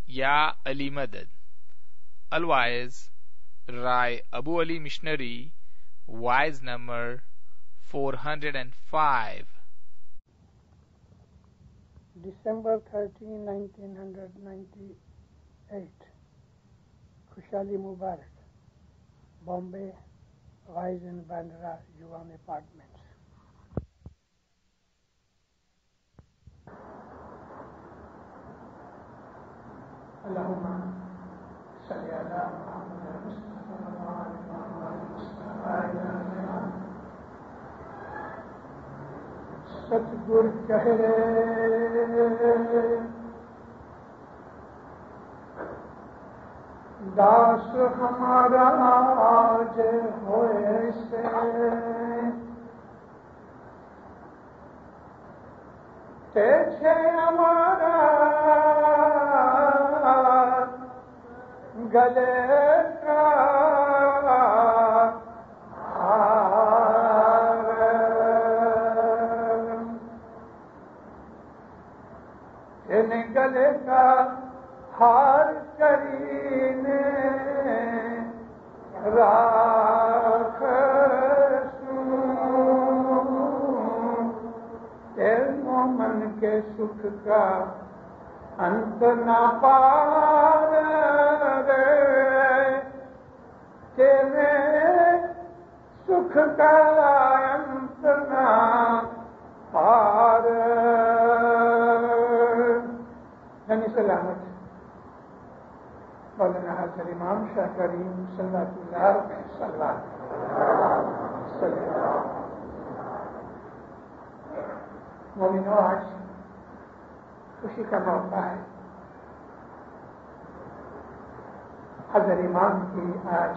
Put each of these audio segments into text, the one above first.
یا علی مدد. Otherwise, Rai Abu Ali Missionary, wise number 405. December 13, 1998. Khushali Mubarak, Bombay, Wise and Bandra, Yuan Apartments. Allahumma salli ala Muhammad Mustafa Satgur Kahre Das ہمارا آج ہوئے سے تیچھے ہمارا گلے کا ان گلے کا ہار کرینے راکھ تیرے مومن کے سکھ کا انت نہ پار تیرے سکھ کا انت نہ پار. یعنی سلامت مولانا حضرت امام شاہ کریم صلی اللہ علیہ وسلم. مومنو، آج خوشی کا موقع ہے. حضرت امام کی آج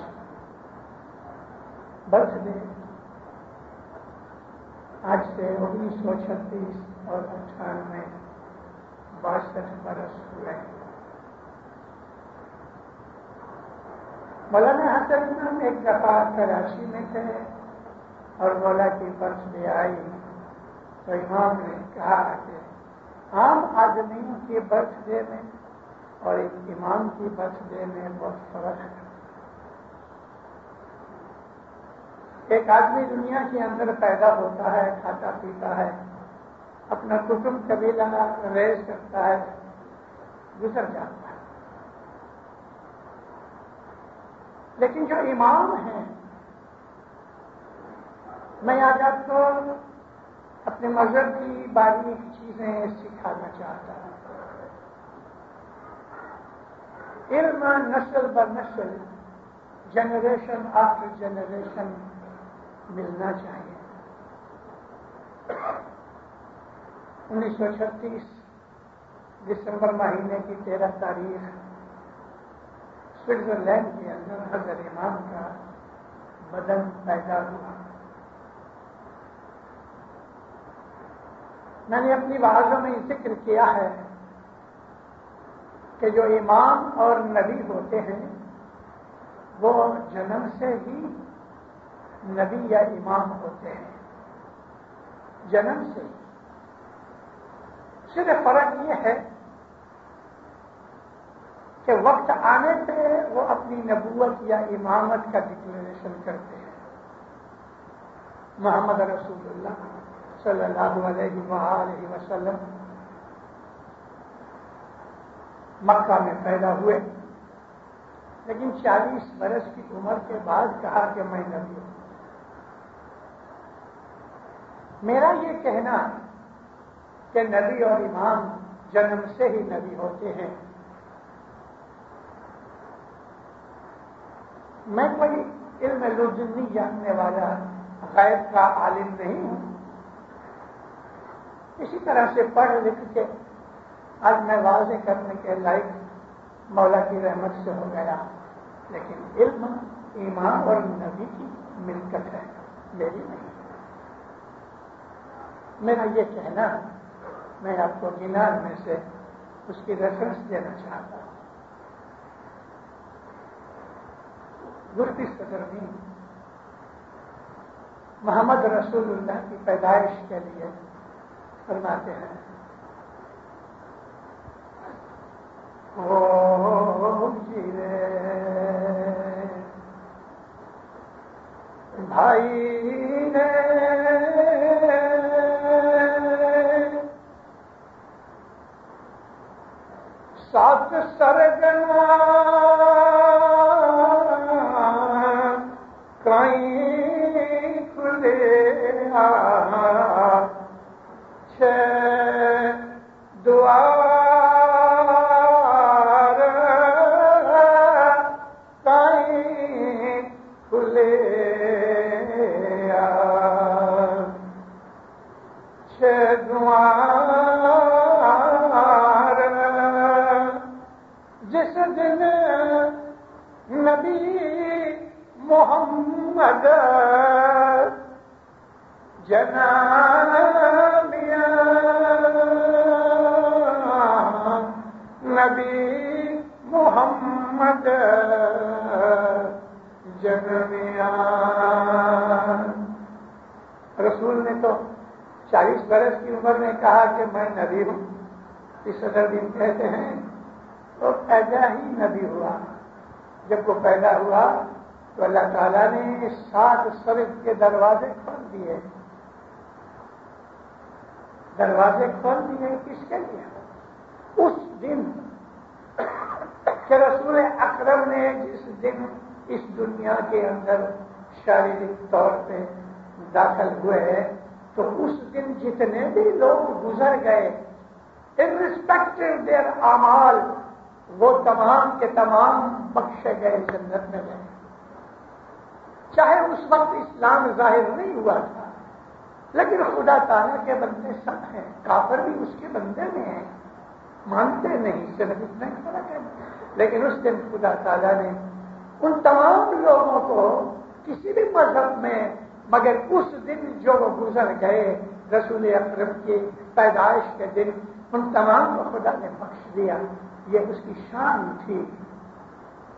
برتھ ڈے. آج سے 1936 اور 98 62 برس ہوئے. مولانا حسن امام ایک دفعہ کراچی میں تھے اور مولا کی برتھ ڈے آئی تو امام نے کہا کہ عام آدمیوں کی برتھ ڈے میں اور ایک امام کی برتھ ڈے میں بہت فرق ہے. ایک آدمی دنیا کے اندر پیدا ہوتا ہے، کھاتا پیتا ہے، اپنا کٹمب قبیلہ ریز کرتا ہے، گزر جاتا ہے. لیکن جو امام ہیں، میں آج آپ کو اپنے مذہب کی باریک چیزیں سکھانا چاہتا ہوں. علم نسل بر نسل، جنریشن آفٹر جنریشن ملنا چاہیے. 1936 دسمبر مہینے کی 13 تاریخ سوئٹزرلینڈ کے اندر حضرت امام کا بدن پیدا ہوا. میں نے اپنی وعظوں میں ذکر کیا ہے کہ جو امام اور نبی ہوتے ہیں وہ جنم سے ہی نبی یا امام ہوتے ہیں. جنم سے ہی. صرف فرق یہ ہے کہ وقت آنے پہ وہ اپنی نبوت یا امامت کا ڈکلیریشن کرتے ہیں. محمد رسول اللہ صلی اللہ علیہ وآلہ وسلم مکہ میں پیدا ہوئے، لیکن 40 برس کی عمر کے بعد کہا کہ میں نبی ہوں. میرا یہ کہنا کہ نبی اور امام جنم سے ہی نبی ہوتے ہیں. میں کوئی علم لدنی جاننے والا غیب کا عالم نہیں ہوں. اسی طرح سے پڑھ لکھ کے آج میں واضح کرنے کے لائق مولا کی رحمت سے ہو گیا، لیکن علم امام اور نبی کی ملکت ہے، میری نہیں. میرا یہ کہنا میں آپ کو گنان میں سے اس کی ریفرنس دینا چاہتا ہوں. گرتی صدرمی محمد رسول اللہ کی پیدائش کے لیے فرماتے ہیں بھائی نے سات سرگنا کہیں کھلے چھ دوار کہیں کھلے چھ دوار جس دن نبی محمد جنابیاں نبی محمد جنابیاں. رسول نے تو 40 برس کی عمر میں کہا کہ میں نبی ہوں. اس صدر دن کہتے ہیں تو پیدا ہی نبی ہوا. جب وہ پیدا ہوا تو اللہ تعالیٰ نے 7 سرگ کے دروازے کھول دیے. دروازے کھول دیے کس کے لیے؟ اس دن کہ رسول اکرم نے جس دن اس دنیا کے اندر شاریرک طور پہ داخل ہوئے تو اس دن جتنے بھی لوگ گزر گئے irrespective their اعمال وہ تمام کے تمام بخشے گئے، جنت میں گئے. چاہے اس وقت اسلام ظاہر نہیں ہوا تھا لیکن خدا تعالیٰ کے بندے سب ہیں. کافر بھی اس کے بندے میں ہیں، مانتے نہیں، صرف اتنا ہی فرق ہے. لیکن اس دن خدا تعالیٰ نے ان تمام لوگوں کو کسی بھی مذہب میں مگر اس دن جو وہ گزر گئے رسول اکرم کی پیدائش کے دن ان تمام کو خدا نے بخش دیا. یہ اس کی شان تھی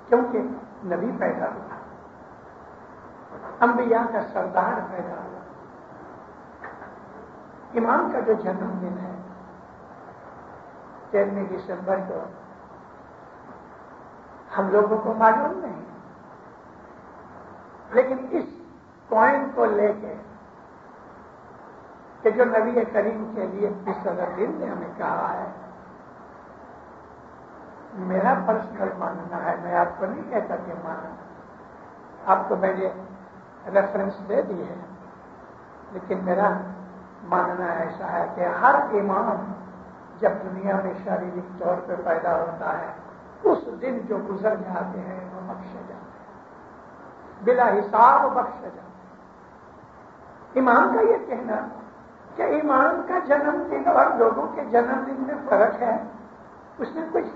کیونکہ نبی پیدا ہوا، انبیاء کا سردار پیدا ہوا. امام کا جو جنم دن ہے 13 دسمبر کو ہم لوگوں کو معلوم نہیں، لیکن اس کوائن کو لے کے کہ جو نبی کریم کے لیے اس صدر دن نے ہمیں کہا ہے، میرا پرسنل ماننا ہے، میں آپ کو نہیں کہتا کہ ماننا، آپ کو میں نے ریفرنس دے دی ہے، لیکن میرا ماننا ایسا ہے کہ ہر امام جب دنیا میں شاریرک طور پہ پیدا ہوتا ہے اس دن جو گزر جاتے ہیں وہ بخشے جاتے ہیں، بلا حساب بخشے جاتے ہیں. امام کا یہ کہنا کہ امام کا جنم دن اور لوگوں کے جنم دن میں فرق ہے، اس میں کچھ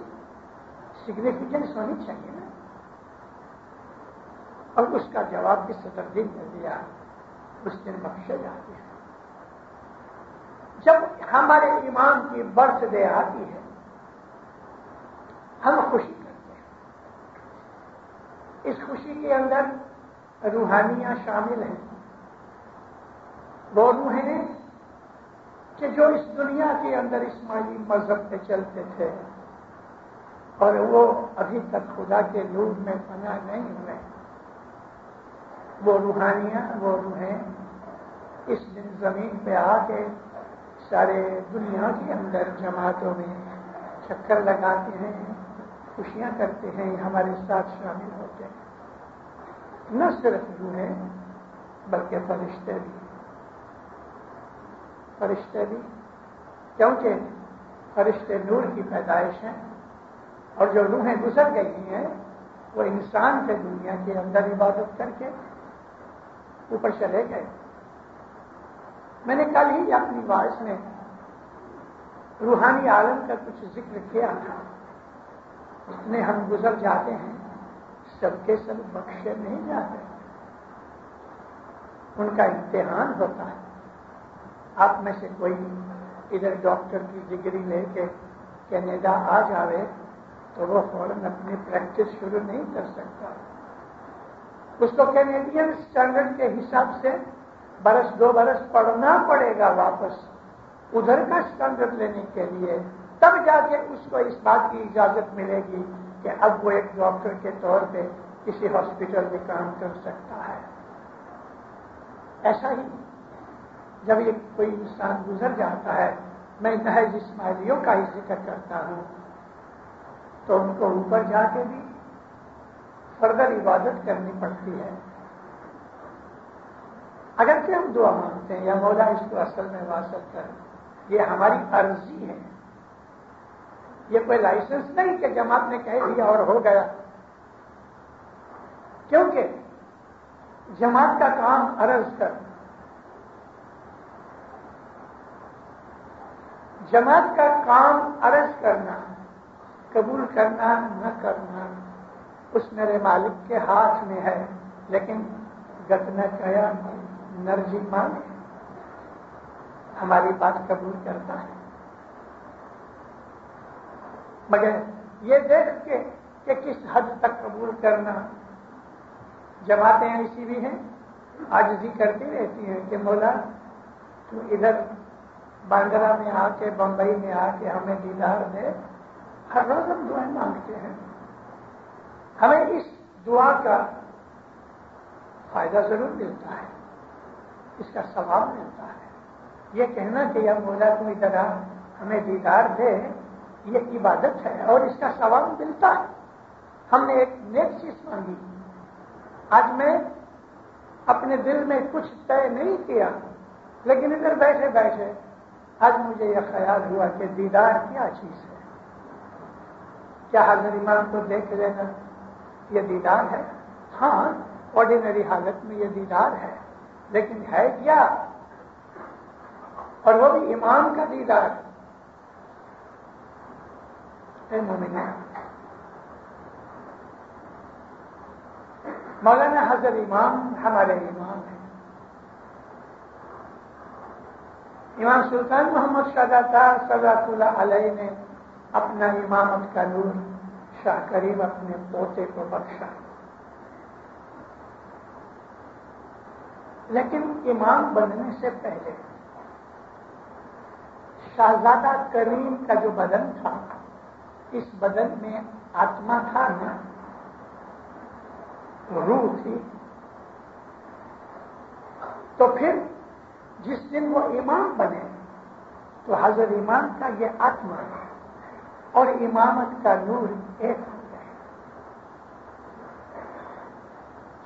سگنیفیکینس ہونی چاہیے نا. اور اس کا جواب بھی صدر دن نے دیا، اس دن بخشے جاتے ہیں. جب ہمارے امام کی برتھ ڈے آتی ہے ہم خوشی کرتے ہیں. اس خوشی کے اندر روحانیاں شامل ہیں. وہ روحیں کہ جو اس دنیا کے اندر اسماعیلی مذہب پہ چلتے تھے اور وہ ابھی تک خدا کے نور میں پناہ نہیں ہوئے، وہ روحانیاں، وہ روحیں اس دن زمین پہ آ کے سارے دنیا کے اندر جماعتوں میں چکر لگاتے ہیں، خوشیاں کرتے ہیں، ہمارے ساتھ شامل ہوتے ہیں. نہ صرف روحیں بلکہ فرشتے بھی، کیونکہ فرشتے نور کی پیدائش ہیں اور جو روحیں گزر گئی ہیں وہ انسان کے دنیا کے اندر عبادت کر کے اوپر چلے گئے. میں نے کل ہی اپنی وائس میں روحانی عالم کا کچھ ذکر کیا تھا. جتنے ہم گزر جاتے ہیں سب کے سب بخشے نہیں جاتے، ان کا امتحان ہوتا ہے. آپ میں سے کوئی ادھر ڈاکٹر کی ڈگری لے کے کینیڈا آ جاوے تو وہ فوراً اپنی پریکٹس شروع نہیں کر سکتا. اس کو کینیڈین اسٹینڈرڈ کے حساب سے 2 برس پڑھنا پڑے گا واپس ادھر کا اسٹینڈرڈ لینے کے لیے، تب جا کے اس کو اس بات کی اجازت ملے گی کہ اب وہ ایک ڈاکٹر کے طور پہ کسی ہاسپٹل میں کام کر سکتا ہے. ایسا ہی جب یہ کوئی انسان گزر جاتا ہے، میں محض اسماعیلیوں کا ہی ذکر کرتا ہوں، تو ان کو اوپر جا کے بھی فردر عبادت کرنی پڑتی ہے۔ اگرچہ ہم دعا مانگتے ہیں یا مولا اس کو اصل میں واصل کر، یہ ہماری عرضی ہے، یہ کوئی لائسنس نہیں کہ جماعت نے کہہ دیا اور ہو گیا، کیونکہ جماعت کا کام عرض کر، جماعت کا کام عرض کرنا، قبول کرنا نہ کرنا اس میرے مالک کے ہاتھ میں ہے، لیکن گتنا کیا نرجی مان ہماری بات قبول کرتا ہے، مگر یہ دیکھ کے کہ کس حد تک قبول کرنا۔ جماعتیں ایسی بھی ہیں عاجزی کرتی رہتی ہیں کہ مولا تو ادھر باندرا میں آ کے، بمبئی میں آ کے ہمیں دیدار دے۔ ہر روز ہم دعائیں مانگتے ہیں، ہمیں اس دعا کا فائدہ ضرور ملتا ہے، اس کا ثواب ملتا ہے۔ یہ کہنا کہ یا مولا تم ادھر آ ہمیں دیدار دے، یہ عبادت ہے اور اس کا ثواب ملتا ہے۔ ہم نے ایک نیک چیز مانگی، آج میں اپنے دل میں کچھ طے نہیں کیا، لیکن ادھر بیٹھے بیٹھے آج مجھے یہ خیال ہوا کہ دیدار کیا چیز ہے، کیا حضرت امام کو دیکھ لینا یہ دیدار ہے؟ ہاں، آرڈینری حالت میں یہ دیدار ہے، لیکن ہے کیا؟ اور وہ بھی امام کا دیدار۔ اے مومنین، مولانا حضرت امام ہمارے امام ہیں۔ امام سلطان محمد شہزادہ صلوات اللہ علیہ نے اپنا امامت کا نور شاہ کریم اپنے پوتے کو بخشا، لیکن امام بننے سے پہلے شہزادہ کریم کا جو بدن تھا، اس بدن میں آتما تھا نا، روح تھی، تو پھر جس دن وہ امام بنے تو حضرت امام کا یہ آتما اور امامت کا نور ایک ہو گئے۔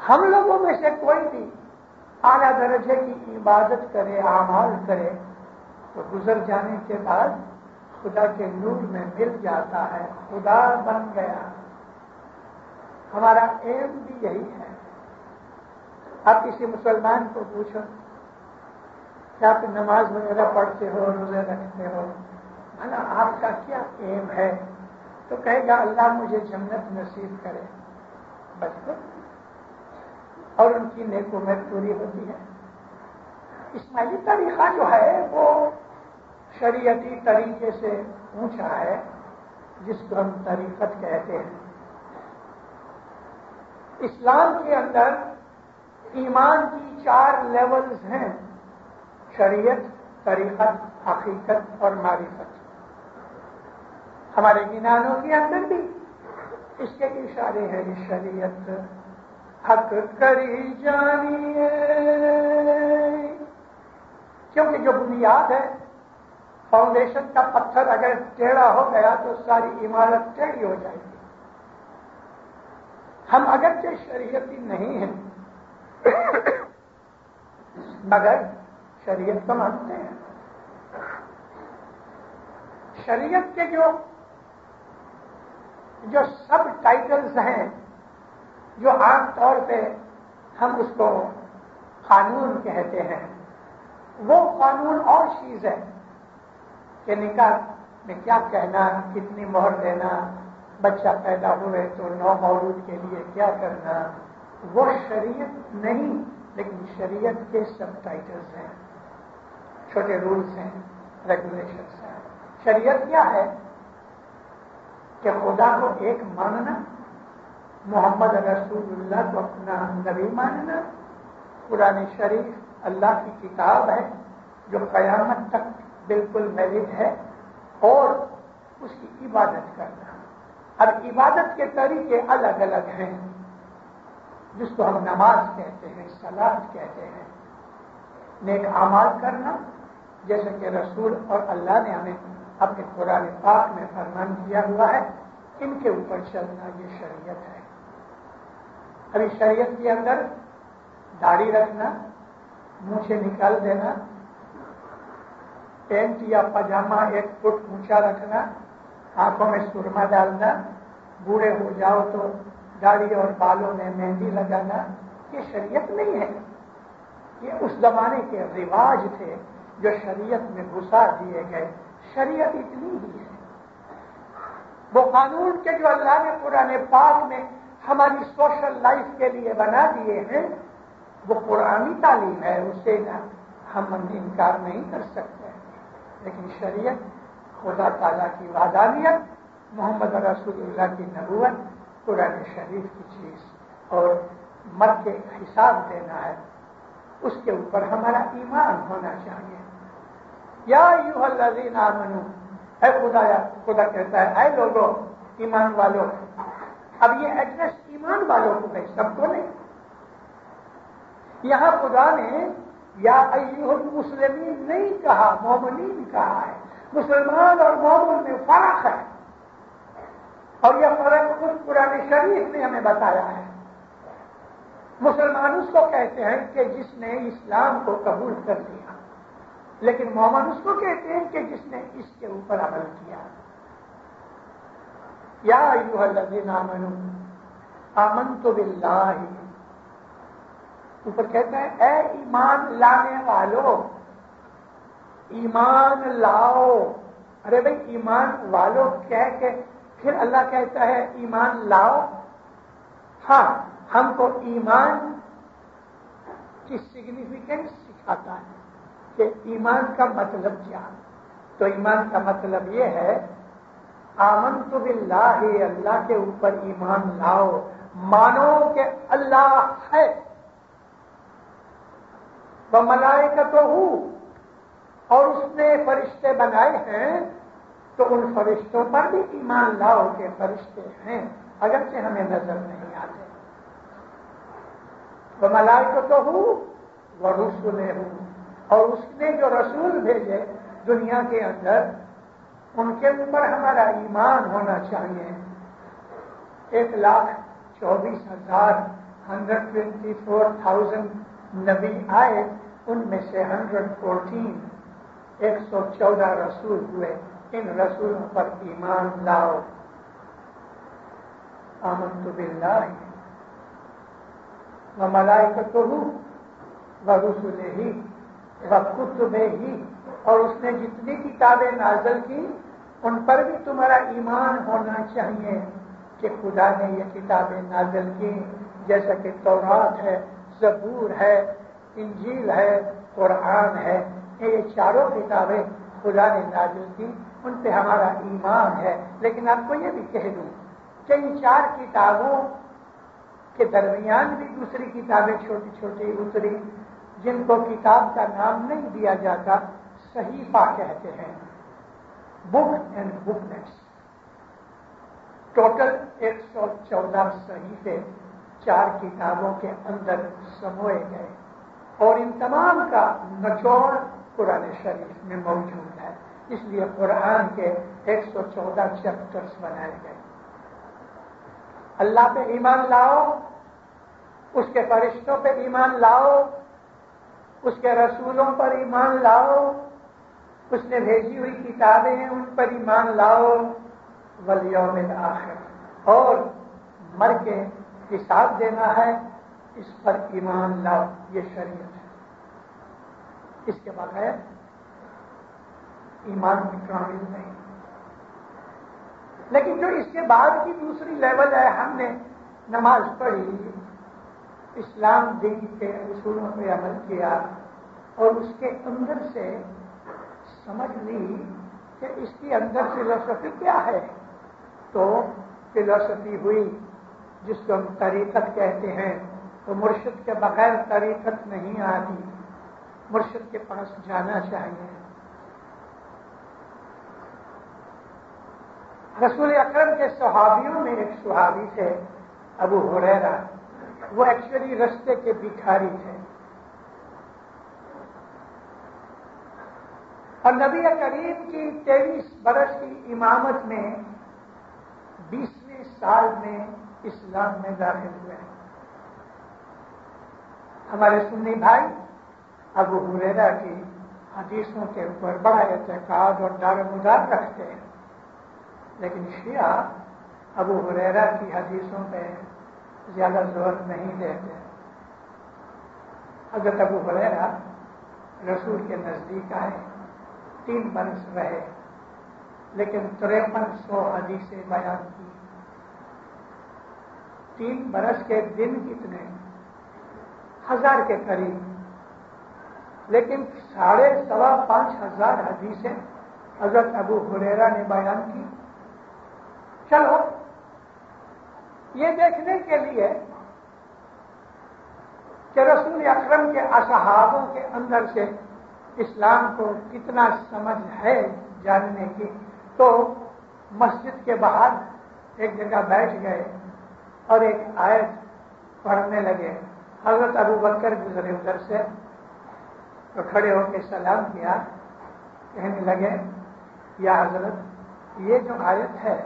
ہم لوگوں میں سے کوئی بھی اعلیٰ درجے کی عبادت کرے، اعمال کرے، تو گزر جانے کے بعد خدا کے نور میں مل جاتا ہے، خدا بن گیا۔ ہمارا ایم بھی یہی ہے۔ آپ کسی مسلمان کو پوچھو کہ آپ نماز وغیرہ پڑھتے ہو، روزے رکھتے ہو، بھلا آپ کا کیا ایم ہے؟ تو کہے گا اللہ مجھے جنت نصیب کرے، بس اور ان کی نیک امید پوری ہوتی ہے۔ اسماعیلی طریقہ جو ہے وہ شریعتی طریقے سے اونچا ہے، جس کو ہم طریقت کہتے ہیں۔ اسلام کے اندر ایمان کی 4 لیولز ہیں: شریعت، طریقت، حقیقت اور معرفت۔ ہمارے گنانوں کے اندر بھی اس کے اشارے ہیں۔ شریعت حق کری جانیے، کیونکہ جو بنیاد ہے، فاؤنڈیشن کا پتھر اگر ٹیڑھا ہو گیا تو ساری عمارت ٹیڑھی ہو جائے گی۔ ہم اگرچہ شریعتی نہیں ہیں مگر شریعت کو مانتے ہیں۔ شریعت کے جو سب ٹائٹلز ہیں، جو عام طور پہ ہم اس کو قانون کہتے ہیں، وہ قانون اور چیز ہے کہ نکاح میں کیا کہنا، کتنی مہر دینا، بچہ پیدا ہوئے تو 9 مولود کے لیے کیا کرنا، وہ شریعت نہیں، لیکن شریعت کے سب ٹائٹلز ہیں، چھوٹے رولز ہیں، ریگولیشنز ہیں۔ شریعت کیا ہے کہ خدا کو ایک ماننا، محمد رسول اللہ کو اپنا نبی ماننا، قرآن شریف اللہ کی کتاب ہے جو قیامت تک بالکل ویلڈ ہے، اور اس کی عبادت کرنا۔ اب عبادت کے طریقے الگ الگ ہیں، جس کو ہم نماز کہتے ہیں، صلاۃ کہتے ہیں، نیک اعمال کرنا، جیسے کہ رسول اور اللہ نے ہمیں اپنے قرآن پاک میں فرمان کیا ہوا ہے، ان کے اوپر چلنا یہ شریعت ہے۔ ابھی شریعت کے اندر داڑھی رکھنا، منہ سے نکال دینا، پینٹ یا پاجامہ 1 فٹ اونچا رکھنا، آنکھوں میں سرما ڈالنا، بوڑھے ہو جاؤ تو داڑھی اور بالوں میں مہندی لگانا، یہ شریعت نہیں ہے۔ یہ اس زمانے کے رواج تھے جو شریعت میں گھسا دیے گئے۔ شریعت اتنی ہی ہے۔ وہ قانون کے جو اللہ نے قرآن پاک میں ہماری سوشل لائف کے لیے بنا دیے ہیں، وہ قرآنی تعلیم ہے، اسے ہم انکار نہیں کر سکتے، لیکن شریعت خدا تعالیٰ کی وحدانیت، محمد رسول اللہ کی نبوت، قرآن شریف کی چیز اور مر کے حساب دینا ہے، اس کے اوپر ہمارا ایمان ہونا چاہیے۔ یا ایھا الذین آمنوا، اے خدا کہتا ہے اے لوگوں ایمان والوں۔ اب یہ ایڈریس ایمان والوں کو ہے، سب کو نہیں۔ یہاں خدا نے یا ایھا المسلمین نہیں کہا، مومنین کہا ہے۔ مسلمان اور مومن میں فرق ہے، اور یہ فرق خود قرآن شریف نے ہمیں بتایا ہے۔ مسلمان اس کو کہتے ہیں کہ جس نے اسلام کو قبول کر لیا، لیکن مومن اس کو کہتے ہیں کہ جس نے اس کے اوپر عمل کیا۔ یا ایھا الذین آمنوا آمنت باللہ، اوپر کہتا ہے اے ایمان لانے والوں، ایمان لاؤ۔ ارے بھائی ایمان والوں کہہ کے پھر اللہ کہتا ہے ایمان لاؤ۔ ہاں، ہم کو ایمان کی سگنیفیکینس سکھاتا ہے کہ ایمان کا مطلب کیا۔ تو ایمان کا مطلب یہ ہے آمنت باللہ، اللہ کے اوپر ایمان لاؤ، مانو کہ اللہ ہے، وملائکتہ، اور اس نے فرشتے بنائے ہیں، تو ان فرشتوں پر بھی ایمان لاؤ کہ فرشتے ہیں، اگرچہ ہمیں نظر نہیں آتے۔ وملائکتہ ورسلہ، اور اس نے جو رسول بھیجے دنیا کے اندر، ان کے اوپر ہمارا ایمان ہونا چاہیے۔ 1,24,000 124,000 نبی آئے، ان میں سے 114 رسول ہوئے۔ ان رسولوں پر ایمان لاؤ۔ آمنت باللہ وملائکتہ ورسلہ وکتبہ، اور اس نے جتنی کتابیں نازل کی ان پر بھی تمہارا ایمان ہونا چاہیے کہ خدا نے یہ کتابیں نازل کی، جیسا کہ تورات ہے، زبور ہے، انجیل ہے، قرآن ہے۔ یہ چاروں کتابیں خدا نے نازل کی، ان پہ ہمارا ایمان ہے۔ لیکن آپ کو یہ بھی کہہ دوں کہ ان 4 کتابوں کے درمیان بھی دوسری کتابیں چھوٹی چھوٹی اتری، جن کو کتاب کا نام نہیں دیا جاتا، صحیفہ کہتے ہیں، بک اینڈ بکلیٹس۔ ٹوٹل 114 صحیفے 4 کتابوں کے اندر سموئے گئے، اور ان تمام کا نچوڑ قرآن شریف میں موجود ہے۔ اس لیے قرآن کے 114 چیپٹرز بنائے گئے۔ اللہ پہ ایمان لاؤ، اس کے فرشتوں پہ ایمان لاؤ، اس کے رسولوں پر ایمان لاؤ، اس نے بھیجی ہوئی کتابیں ہیں ان پر ایمان لاؤ، والیوم الآخر، اور مر کے حساب دینا ہے، اس پر ایمان لاؤ۔ یہ شریعت ہے، اس کے بغیر ایمان بھی کامل نہیں۔ لیکن جو اس کے بعد کی دوسری لیول ہے، ہم نے نماز پڑھی، اسلام دین کے اصولوں پہ عمل کیا، اور اس کے اندر سے سمجھ لی کہ اس کے اندر فلسفی کیا ہے، تو فلسفی ہوئی جس کو ہم طریقت کہتے ہیں۔ تو مرشد کے بغیر طریقت نہیں آتی، مرشد کے پاس جانا چاہیے۔ رسول اکرم کے صحابیوں میں ایک صحابی تھے ابو ہریرہ، وہ ایکچولی رستے کے بھکاری تھے، اور نبی کریم کی 23 برس کی امامت میں 20ویں سال میں اسلام میں داخل ہوئے. ہمارے سنی بھائی ابو ہریرہ کی حدیثوں کے اوپر بڑا اعتقاد اور دارمدار رکھتے ہیں، لیکن شیعہ ابو ہریرہ کی حدیثوں پہ زیادہ زور نہیں دیتے. حضرت ابو ہریرہ رسول کے نزدیک آئے، 3 برس رہے، لیکن 5300 حدیثیں بیان کی. 3 برس کے دن کتنے؟ 1000 کے قریب، لیکن 5,500 حدیثیں حضرت ابو ہریرہ نے بیان کی. چلو یہ دیکھنے کے لیے کہ رسول اکرم کے اصحابوں کے اندر سے اسلام کو کتنا سمجھ ہے جاننے کی، تو مسجد کے باہر ایک جگہ بیٹھ گئے اور ایک آیت پڑھنے لگے. حضرت ابو بکر گزرے ادھر سے تو کھڑے ہو کے سلام کیا، کہنے لگے یا حضرت یہ جو آیت ہے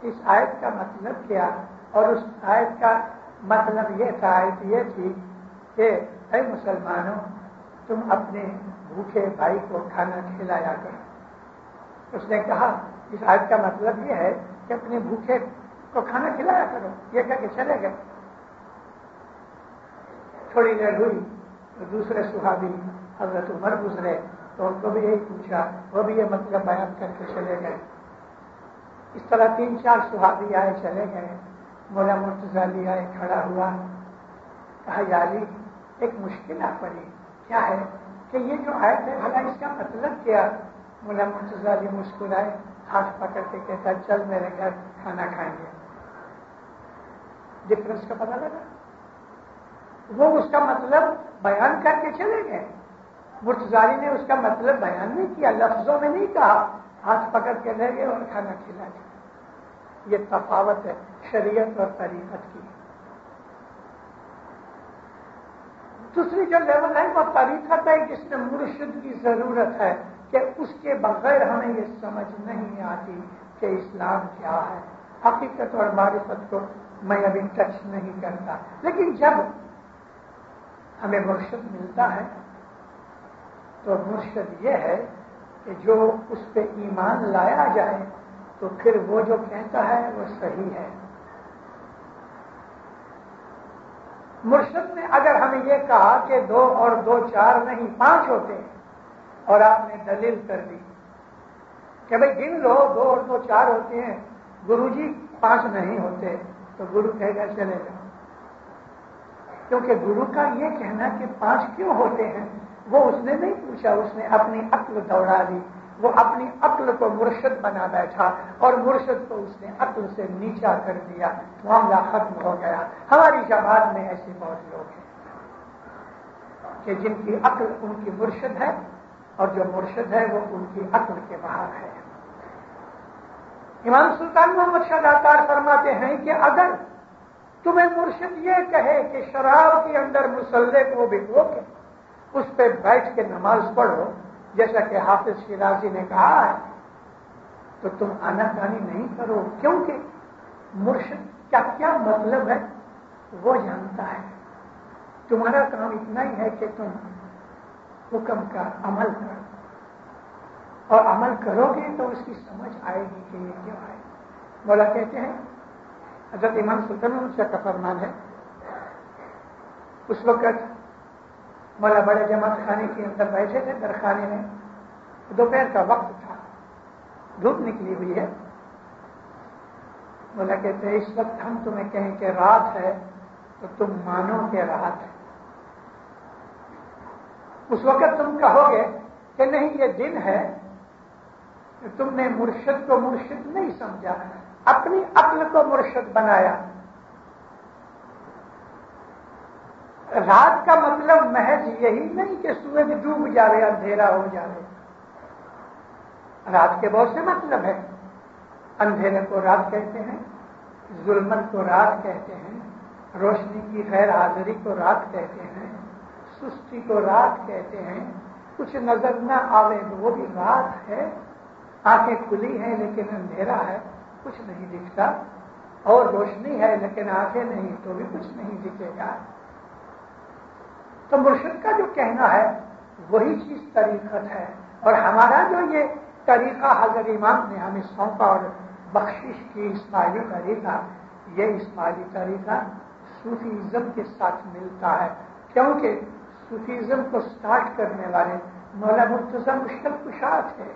اس آیت کا مطلب کیا؟ اور اس آیت کا مطلب یہ تھا، آیت یہ تھی کہ اے مسلمانوں تم اپنے بھوکے بھائی کو کھانا کھلایا کرو. اس نے کہا اس آیت کا مطلب یہ ہے کہ اپنے بھوکے کو کھانا کھلایا کرو. یہ کہہ کے چلے گئے. تھوڑی دیر ہوئی تو دوسرے صحابی حضرت عمر گزرے تو ان کو بھی یہی پوچھا، وہ بھی یہ مطلب بیان کر کے چلے گئے. اس طرح 3-4 صحابی آئے چلے گئے. مولا مرتضی علی آئے، کھڑا ہوا، کہا یا علی ایک مشکل آ پڑی. کیا ہے؟ کہ یہ جو آیت ہے بھلا اس کا مطلب کیا؟ مولا مرتضی علی مسکرائے، ہاتھ پکڑ کے کہتا چل میرے گھر کھانا کھائیں گے. ڈفرنس کا پتہ لگا؟ وہ اس کا مطلب بیان کر کے چلے گئے. مرتضی علی نے اس کا مطلب بیان نہیں کیا، لفظوں میں نہیں کہا، ہاتھ پکڑ کے لے گئے اور کھانا کھلا دیا. یہ تفاوت ہے شریعت اور طریقت کی. دوسری جو لیول ہے وہ طریقت ہے جس میں مرشد کی ضرورت ہے کہ اس کے بغیر ہمیں یہ سمجھ نہیں آتی کہ اسلام کیا ہے. حقیقت اور معرفت کو میں ابھی ٹچ نہیں کرتا، لیکن جب ہمیں مرشد ملتا ہے تو مرشد یہ ہے کہ جو اس پہ ایمان لایا جائے تو پھر وہ جو کہتا ہے وہ صحیح ہے. مرشد نے اگر ہمیں یہ کہا کہ 2 اور 2 4 نہیں 5 ہوتے ہیں، اور آپ نے دلیل کر دی کہ بھئی گن لو 2 اور 2 4 ہوتے ہیں، گرو جی 5 نہیں ہوتے، تو گرو کہے گا چلے جاؤ. کیونکہ گرو کا یہ کہنا کہ 5 کیوں ہوتے ہیں وہ اس نے نہیں پوچھا، اس نے اپنی عقل دوڑا دی. وہ اپنی عقل کو مرشد بنا بیٹھا اور مرشد کو اس نے عقل سے نیچا کر دیا، معاملہ ختم ہو گیا. ہماری جماعت میں ایسے بہت لوگ ہیں کہ جن کی عقل ان کی مرشد ہے اور جو مرشد ہے وہ ان کی عقل کے باہر ہے. امام سلطان محمد شاہ داتار فرماتے ہیں کہ اگر تمہیں مرشد یہ کہے کہ شراب کے اندر مسلح کو بھگو کے اس پہ بیٹھ کے نماز پڑھو جیسا کہ حافظ شیرازی نے کہا ہے، تو تم آناکانی نہیں کرو، کیونکہ مرشد کا کیا مطلب ہے وہ جانتا ہے. تمہارا کام اتنا ہی ہے کہ تم حکم کا عمل کرو، اور عمل کرو گے تو اس کی سمجھ آئے گی کہ یہ کیوں ہے. مولا کہتے ہیں حضرت امام سلطان محمد شاہ کا فرمان ہے، اس وقت مولا بڑے جماعت خانے کے اندر بیٹھے تھے، درخانے میں، دوپہر کا وقت تھا، دھوپ نکلی ہوئی ہے. مولا کہتے ہیں اس وقت ہم تمہیں کہیں کہ رات ہے تو تم مانو کہ رات ہے. اس وقت تم کہو گے کہ نہیں یہ دن ہے، کہ تم نے مرشد کو مرشد نہیں سمجھا، اپنی عقل کو مرشد بنایا. رات کا مطلب محض یہی نہیں کہ سورج ڈوب جاوے اندھیرا ہو جاوے. رات کے بہت سے مطلب ہیں. اندھیرے کو رات کہتے ہیں، ظلمت کو رات کہتے ہیں، روشنی کی غیر حاضری کو رات کہتے ہیں، سستی کو رات کہتے ہیں، کچھ نظر نہ آوے وہ بھی رات ہے، آنکھیں کھلی ہیں لیکن اندھیرا ہے، کچھ نہیں دکھتا، اور روشنی ہے لیکن آنکھیں نہیں تو بھی کچھ نہیں دکھے گا۔ تو مرشد کا جو کہنا ہے وہی چیز طریقت ہے، اور ہمارا جو یہ طریقہ حضرت امام نے ہمیں سونپا اور بخشش کی اسماعیلی طریقہ، یہ اسماعیلی طریقہ صوفیزم کے ساتھ ملتا ہے، کیونکہ صوفیزم کو سٹارٹ کرنے والے مولانا مرتضی مشکل کشا تھے۔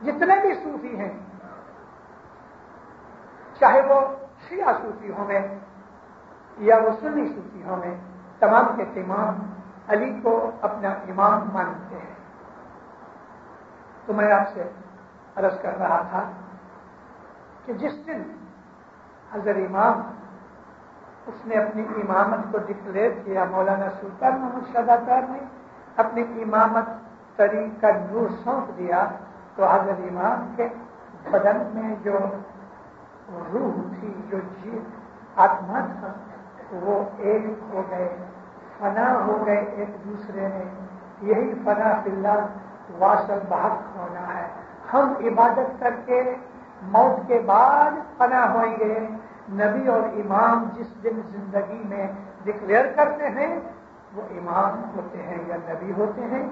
جتنے بھی صوفی ہیں، چاہے وہ شیعہ صوفی ہوں گے یا وہ سنی صوفی ہوں گے، تمام کے تمام علی کو اپنا امام مانتے ہیں۔ تو میں آپ سے عرض کر رہا تھا کہ جس دن حضرت امام اس نے اپنی امامت کو ڈکلیئر کیا، مولانا سلطان محمد شہزادہ نے اپنی امامت طریق کا نور سونپ دیا، تو حضرت امام کے بدن میں جو روح تھی، جو آتما تھا، وہ ایک ہو گئے، فنا ہو گئے ایک دوسرے میں۔ یہی فنا فی اللہ واصل بحق ہونا ہے۔ ہم عبادت کر کے موت کے بعد فنا ہوئیں گے۔ نبی اور امام جس دن زندگی میں ڈکلیئر کرتے ہیں وہ امام ہوتے ہیں یا نبی ہوتے ہیں،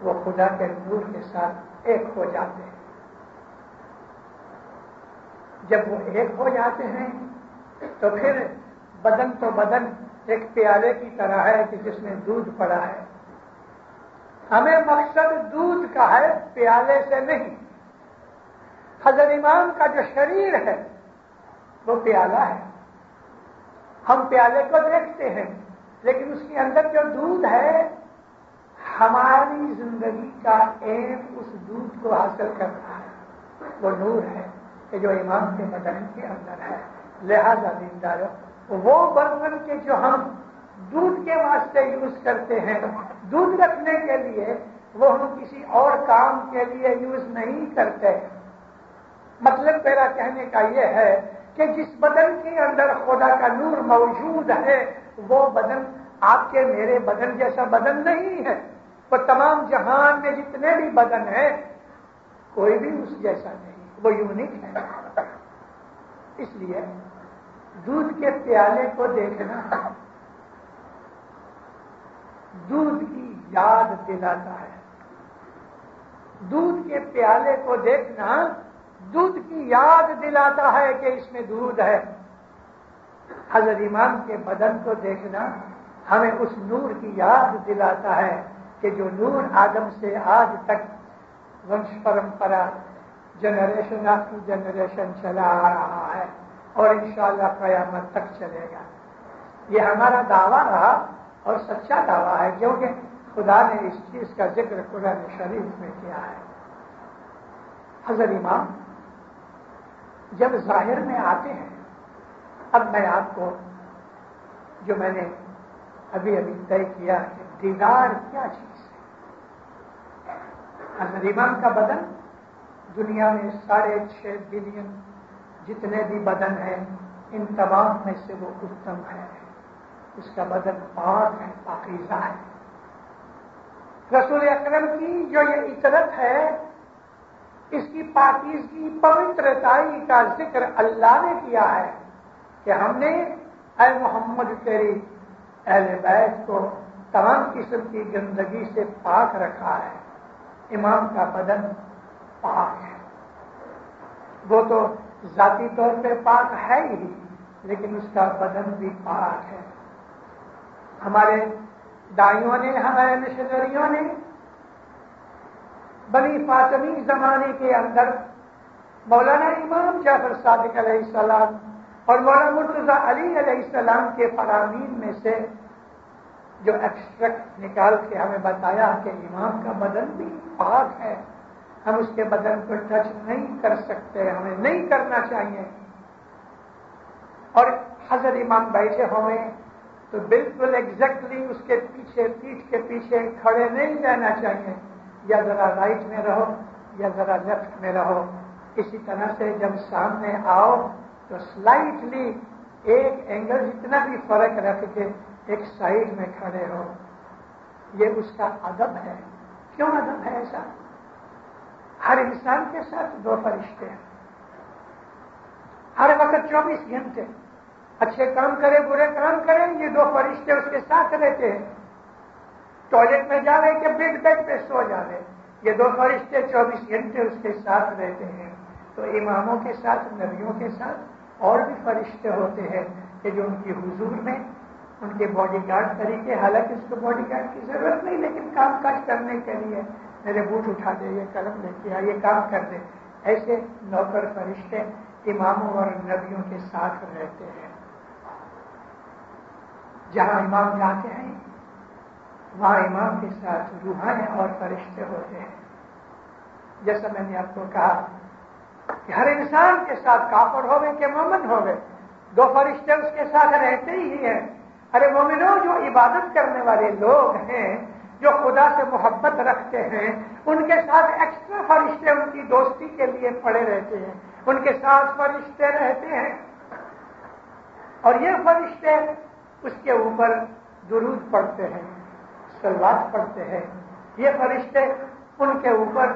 وہ خدا کے نور کے ساتھ ایک ہو جاتے ہیں۔ جب وہ ایک ہو جاتے ہیں تو پھر بدن تو بدن ایک پیالے کی طرح ہے کہ جس میں دودھ پڑا ہے۔ ہمیں مقصد دودھ کا ہے، پیالے سے نہیں۔ حضرت امام کا جو شریر ہے وہ پیالہ ہے، ہم پیالے کو دیکھتے ہیں لیکن اس کے اندر جو دودھ ہے، ہماری زندگی کا ایم اس دودھ کو حاصل کرنا ہے، وہ نور ہے کہ جو امام کے بدن کے اندر ہے۔ لہذا دیندارو، وہ برتن کے جو ہم دودھ کے واسطے یوز کرتے ہیں، دودھ رکھنے کے لیے، وہ ہم کسی اور کام کے لیے یوز نہیں کرتے۔ مطلب میرا کہنے کا یہ ہے کہ جس بدن کے اندر خدا کا نور موجود ہے، وہ بدن آپ کے میرے بدن جیسا بدن نہیں ہے۔ وہ تمام جہان میں جتنے بھی بدن ہیں کوئی بھی اس جیسا نہیں، وہ یونیک ہے۔ اس لیے دودھ کے پیالے کو دیکھنا دودھ کی یاد دلاتا ہے، دودھ کے پیالے کو دیکھنا دودھ کی یاد دلاتا ہے کہ اس میں دودھ ہے۔ حضرت امام کے بدن کو دیکھنا ہمیں اس نور کی یاد دلاتا ہے کہ جو نور آدم سے آج تک ونش پرمپرا جنریشن آفٹر جنریشن چلا آ رہا ہے اور انشاءاللہ قیامت تک چلے گا۔ یہ ہمارا دعویٰ رہا اور سچا دعویٰ ہے، کیونکہ خدا نے اس چیز کا ذکر قرآن شریف میں کیا ہے۔ حضرت امام جب ظاہر میں آتے ہیں، اب میں آپ کو جو میں نے ابھی طے کیا کہ دیدار کیا چیز ہے۔ حضرت امام کا بدن دنیا میں 6.5 بلین جتنے بھی بدن ہیں، ان تمام میں سے وہ اتم ہے۔ اس کا بدن پاک ہے، پاکیزہ ہے۔ رسول اکرم کی جو یہ عطرت ہے، اس کی پاکیزگی، پوترتائی کا ذکر اللہ نے کیا ہے کہ ہم نے اے محمد تیری اہل بیت کو تمام قسم کی گندگی سے پاک رکھا ہے۔ امام کا بدن پاک ہے، وہ تو ذاتی طور پہ پاک ہے ہی، لیکن اس کا بدن بھی پاک ہے۔ ہمارے دائیوں نے، ہمارے مشنریوں نے بنی فاطمی زمانے کے اندر مولانا امام جعفر صادق علیہ السلام اور مولانا مرتضی علی علیہ السلام کے فرامین میں سے جو ایکسٹریکٹ نکال کے ہمیں بتایا کہ امام کا بدن بھی پاک ہے، ہم اس کے بدن کو ٹچ نہیں کر سکتے، ہمیں نہیں کرنا چاہیے۔ اور حضرت امام بیٹھے ہوئے تو بالکل ایگزیکٹلی اس کے پیچھے، پیٹھ کے پیچھے کھڑے نہیں رہنا چاہیے، یا ذرا رائٹ میں رہو یا ذرا لیفٹ میں رہو۔ اسی طرح سے جب سامنے آؤ تو سلائٹلی ایک اینگل جتنا بھی فرق رکھ کے ایک سائڈ میں کھڑے ہو۔ یہ اس کا ادب ہے. کیوں ادب ہے ایسا؟ ہر انسان کے ساتھ دو فرشتے ہیں، ہر وقت 24 گھنٹے، اچھے کام کرے برے کام کریں، یہ دو فرشتے اس کے ساتھ رہتے ہیں. ٹوائلٹ میں جاوے کہ بیڈ پہ سو جاوے، یہ دو فرشتے 24 گھنٹے اس کے ساتھ رہتے ہیں. تو اماموں کے ساتھ، نبیوں کے ساتھ اور بھی فرشتے ہوتے ہیں کہ جو ان کی حضور میں ان کے باڈی گارڈ طریقے، حالانکہ اس کو باڈی گارڈ کی ضرورت نہیں، لیکن کام کاج کرنے کے لیے میرے بوٹ اٹھا دے، یہ قلم لے کے یہ کام کر دے، ایسے نوکر فرشتے اماموں اور نبیوں کے ساتھ رہتے ہیں. جہاں امام جاتے ہیں وہاں امام کے ساتھ روحانی اور فرشتے ہوتے ہیں. جیسا میں نے آپ کو کہا کہ ہر انسان کے ساتھ کافر ہوئے کہ مومن ہوئے، دو فرشتے اس کے ساتھ رہتے ہی ہیں. ارے مومنوں، جو عبادت کرنے والے لوگ ہیں، جو خدا سے محبت رکھتے ہیں، ان کے ساتھ ایکسٹرا فرشتے ان کی دوستی کے لیے پڑے رہتے ہیں، ان کے ساتھ فرشتے رہتے ہیں. اور یہ فرشتے اس کے اوپر درود پڑھتے ہیں، صلوات پڑھتے ہیں. یہ فرشتے ان کے اوپر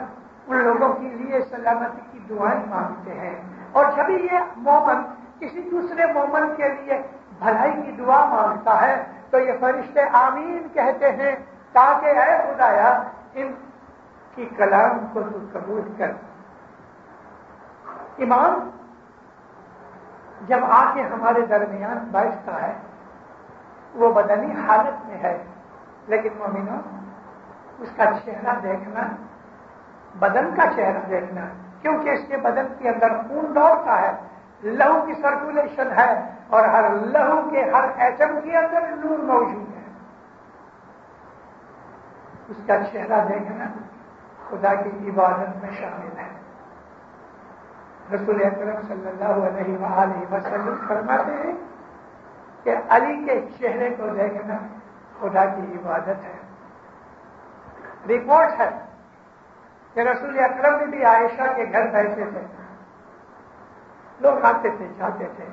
ان لوگوں کے لیے سلامتی کی دعائیں مانگتے ہیں. اور جب یہ مومن کسی دوسرے مومن کے لیے بھلائی کی دعا مانگتا ہے تو یہ فرشتے آمین کہتے ہیں تاکہ اے خدایا ان کی کلام کو تو قبول کر. امام جب آ کے ہمارے درمیان بیٹھتا ہے وہ بدنی حالت میں ہے، لیکن مومنوں اس کا چہرہ دیکھنا، بدن کا چہرہ دیکھنا، کیونکہ اس کے بدن کے اندر خون دوڑتا ہے، لہو کی سرکولیشن ہے، اور ہر لہو کے ہر ایٹم کے اندر نور موجود ہے. اس کا چہرہ دیکھنا خدا کی عبادت میں شامل ہے. رسول اکرم صلی اللہ علیہ وآلہ وسلم فرماتے ہیں کہ علی کے چہرے کو دیکھنا خدا کی عبادت ہے. رپورٹ ہے کہ رسول اکرم نے بھی عائشہ کے گھر بیٹھے تھے، لوگ آتے تھے جاتے تھے.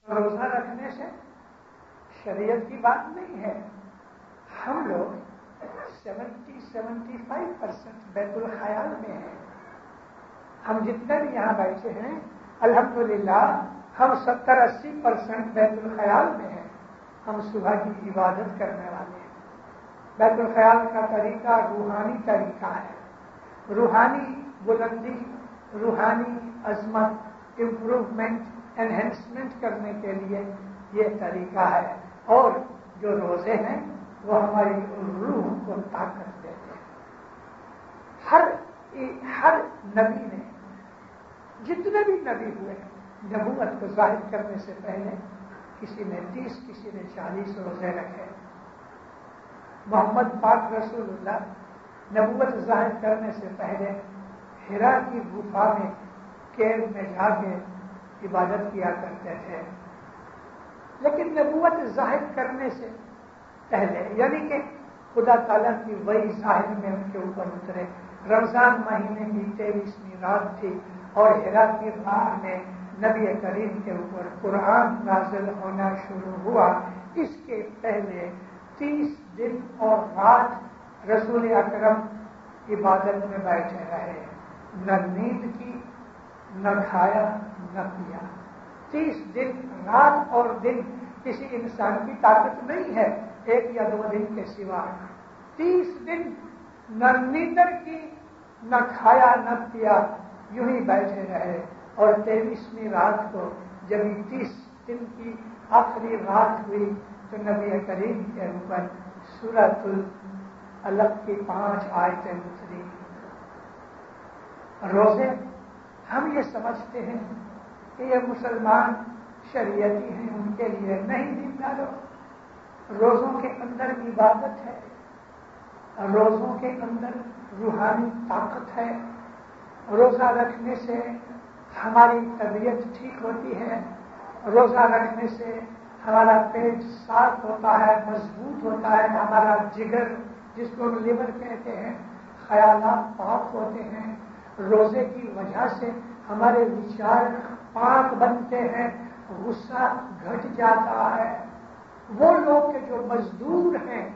روزہ رکھنے سے شریعت کی بات نہیں ہے. ہم لوگ 70-75% بیت الخیال میں ہیں. ہم جتنے بھی یہاں بیٹھے ہیں الحمدللہ ہم 70-80% بیت الخیال میں ہیں. ہم صبح کی عبادت کرنے والے ہیں. بیت الخیال کا طریقہ روحانی طریقہ ہے. روحانی بلندی، روحانی عظمت، امپروومنٹ، انہینسمنٹ کرنے کے لیے یہ طریقہ ہے. اور جو روزے ہیں وہ ہماری روح کو طاقت دیتے ہیں. ہر نبی نے، جتنے بھی نبی ہوئے نبوت کو ظاہر کرنے سے پہلے کسی نے 30 کسی نے 40 روزے رکھے. محمد پاک رسول اللہ نبوت ظاہر کرنے سے پہلے ہرا کی گفا میں کیو میں جا کے عبادت کیا کرتے تھے. لیکن نبوت ظاہر کرنے سے پہلے، یعنی کہ خدا تعالیٰ کی وحی ظاہر میں ان کے اوپر اترے، رمضان مہینے کی 23ویں رات تھی اور ہرا کی رات میں نبی کریم کے اوپر قرآن نازل ہونا شروع ہوا. اس کے پہلے 30 دن اور رات رسول اکرم عبادت میں بیٹھے رہے، نہ نیند کی، نہ کھایا، نہ پیا. 30 دن رات اور دن کسی انسان کی طاقت نہیں ہے 1 یا 2 دن کے سوا. 30 دن نہ نیندر کی، نہ کھایا نہ پیا، یوں ہی بیٹھے رہے. اور 23ویں رات کو جب 30 دن کی آخری رات ہوئی تو نبی کریم کے اوپر سورۃ العلق کی 5 آیتیں اتری. روزے ہم یہ سمجھتے ہیں کہ یہ مسلمان شریعتی ہیں، ان کے لیے نہیں دیندارو. روزوں کے اندر عبادت ہے، روزوں کے اندر روحانی طاقت ہے. روزہ رکھنے سے ہماری طبیعت ٹھیک ہوتی ہے، روزہ رکھنے سے ہمارا پیٹ صاف ہوتا ہے، مضبوط ہوتا ہے، ہمارا جگر جس کو لیور کہتے ہیں، خیالات پاک ہوتے ہیں. روزے کی وجہ سے ہمارے وچار پاک بنتے ہیں، غصہ گھٹ جاتا ہے. وہ لوگ کے جو مزدور ہیں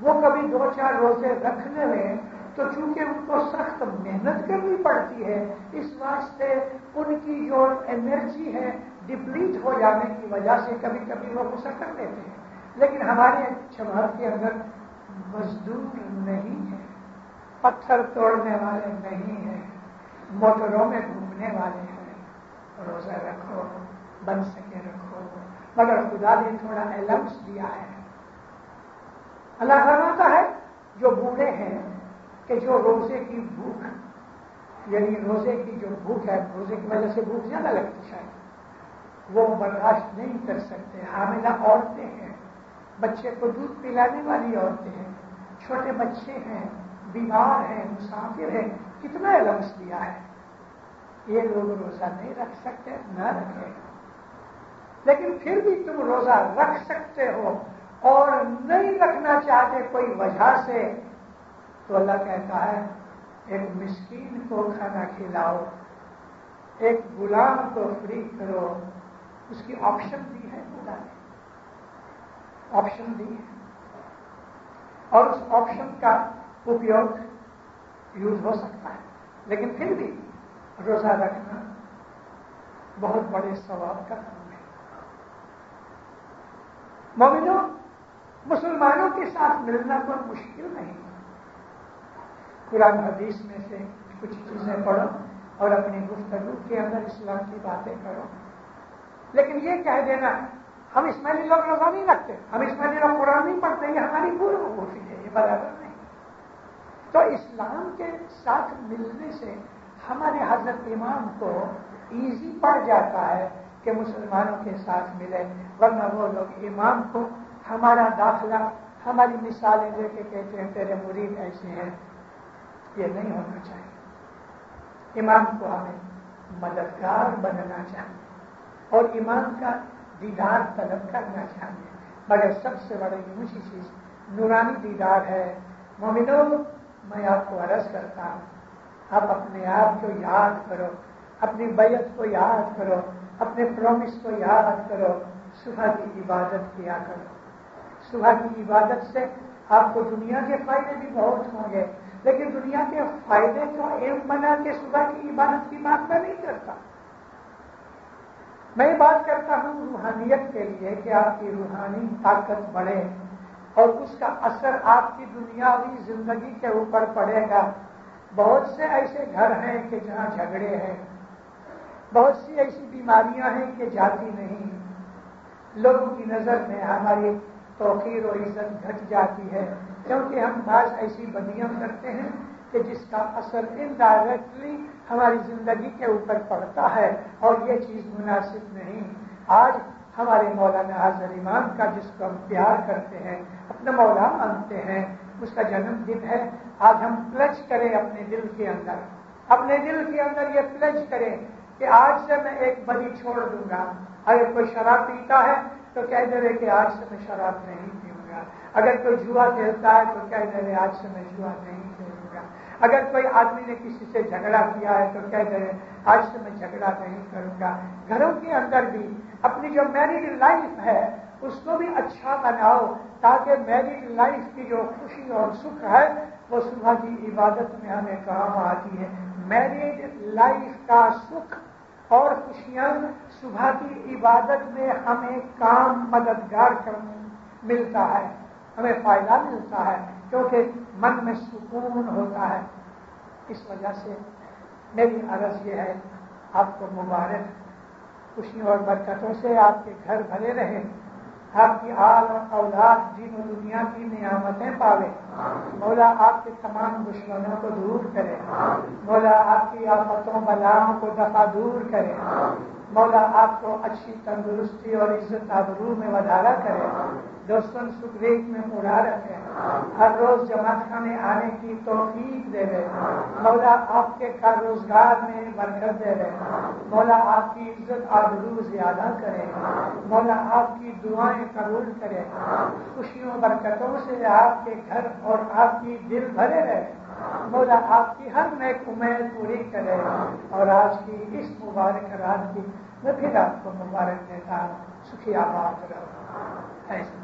وہ کبھی 2-4 روزے رکھنے میں تو چونکہ ان کو سخت محنت کرنی پڑتی ہے، اس واسطے ان کی جو انرجی ہے ڈپلیٹ ہو جانے کی وجہ سے کبھی کبھی وہ غصہ کر لیتے ہیں. لیکن ہمارے جماعت کے اندر مزدور نہیں ہے، پتھر توڑنے والے نہیں ہیں، موٹروں میں گھومنے والے ہیں. روزہ رکھو، بن سکے رکھو، مگر خدا نے تھوڑا الاؤنس دیا ہے. اللہ فرماتا ہے جو بوڑھے ہیں کہ جو روزے کی بھوک، یعنی روزے کی جو بھوک ہے، روزے کی وجہ سے بھوک زیادہ لگتی شاید، وہ برداشت نہیں کر سکتے. حاملہ عورتیں ہیں، بچے کو دودھ پلانے والی عورتیں ہیں، چھوٹے بچے ہیں، بیمار ہیں، مسافر ہیں، کتنا الاؤنس دیا ہے. یہ لوگ روزہ نہیں رکھ سکتے، نہ رکھے. لیکن پھر بھی تم روزہ رکھ سکتے ہو اور نہیں رکھنا چاہتے کوئی وجہ سے، تو اللہ کہتا ہے ایک مسکین کو کھانا کھلاؤ، ایک غلام کو فری کرو. اس کی آپشن دی ہے خدا نے، آپشن دی ہے، اور اس آپشن کا اپیوگ یوز ہو سکتا ہے. لیکن پھر بھی روزہ رکھنا بہت بڑے ثواب کا کام ہے. مومنوں، مسلمانوں کے ساتھ ملنا کوئی مشکل نہیں. قرآن حدیث میں سے کچھ چیزیں پڑھو اور اپنی گفتگو کے اندر اسلام کی باتیں کرو. لیکن یہ کہہ دینا ہم اسماعیلی لوگ روزہ نہیں رکھتے، ہم اسماعیلی لوگ قرآن نہیں پڑھتے، یہ ہماری بھول ہوتی ہے، یہ برابر نہیں. تو اسلام کے ساتھ ملنے سے ہمارے حضرت امام کو ایزی پڑ جاتا ہے کہ مسلمانوں کے ساتھ ملے. ورنہ وہ لوگ امام کو ہمارا داخلہ، ہماری مثالیں دے کے کہتے ہیں تیرے مرید ایسے ہیں. یہ نہیں ہونا چاہیے. امام کو ہمیں مددگار بننا چاہیے اور امام کا دیدار طلب کرنا چاہیے. مگر سب سے بڑی اونچی چیز نورانی دیدار ہے. مومنوں، میں آپ کو عرض کرتا ہوں، آپ اپنے آپ کو یاد کرو، اپنی بیعت کو یاد کرو، اپنے پرومس کو یاد کرو. صبح کی عبادت کیا کرو. صبح کی عبادت سے آپ کو دنیا کے فائدے بھی بہت ہوں گے، لیکن دنیا کے فائدے کو ایم بنا کے صبح کی عبادت کی بات میں نہیں کرتا. میں بات کرتا ہوں روحانیت کے لیے کہ آپ کی روحانی طاقت بڑھے اور اس کا اثر آپ کی دنیاوی زندگی کے اوپر پڑے گا. بہت سے ایسے گھر ہیں کہ جہاں جھگڑے ہیں، بہت سی ایسی بیماریاں ہیں کہ جاتی نہیں. لوگوں کی نظر میں ہماری توقیر و عزت گھٹ جاتی ہے کیونکہ ہم بعض ایسی بدیاں کرتے ہیں کہ جس کا اثر انڈائریکٹلی ہماری زندگی کے اوپر پڑتا ہے، اور یہ چیز مناسب نہیں. آج ہمارے مولانا حاضر امام کا جس کو ہم پیار کرتے ہیں، اپنا مولا مانتے ہیں، اس کا جنم دن ہے. آج ہم پلج کریں اپنے دل کے اندر، اپنے دل کے اندر یہ پلج کریں کہ آج سے میں ایک بری چھوڑ دوں گا. اگر کوئی شراب پیتا ہے تو کہہ دے رہے کہ آج سے میں شراب نہیں پیوں گا. اگر کوئی جوا کھیلتا ہے تو کہہ دے رہے آج سے میں جوا نہیں کھیلوں گا. اگر کوئی آدمی نے کسی سے جھگڑا کیا ہے تو کہہ دے رہے آج سے میں جھگڑا نہیں کروں گا. گھروں کے اندر بھی اپنی جو میریڈ لائف ہے اس کو بھی اچھا بناؤ تاکہ میریڈ لائف کی جو خوشی اور سکھ ہے وہ صبح کی عبادت میں ہمیں کام آتی ہے. میریڈ لائف کا سکھ اور خوشیاں صبح کی عبادت میں ہمیں کام مددگار ملتا ہے، ہمیں فائدہ ملتا ہے کیونکہ من میں سکون ہوتا ہے. اس وجہ سے میری عرض یہ ہے، آپ کو مبارک، خوشیوں اور برکتوں سے آپ کے گھر بھرے رہے، آپ کی آل اور اولاد دین و دنیا کی نعمتیں پاوے. مولا آپ کے تمام دشمنوں کو دور کرے. مولا آپ کی آفتوں بلاؤں کو دفع دور کرے. مولا آپ کو اچھی تندرستی اور عزت آبرو میں وڈھارا کرے. دوستوں سکریت میں پورا رکھے. ہر روز جماعت خانے آنے کی توفیق دے رہے. مولا آپ کے کار روزگار میں برکت دے رہے. مولا آپ کی عزت آبرو زیادہ کرے. مولا آپ کی دعائیں قبول کرے. خوشیوں برکتوں سے آپ کے گھر اور آپ کی دل بھرے رہے. مولا آپ کی ہر نیک امید پوری کرے. اور آج کی اس مبارک رات کی میں پھر آپ کو مبارک دیتا ہوں. سکھی آباد رہو. ایسا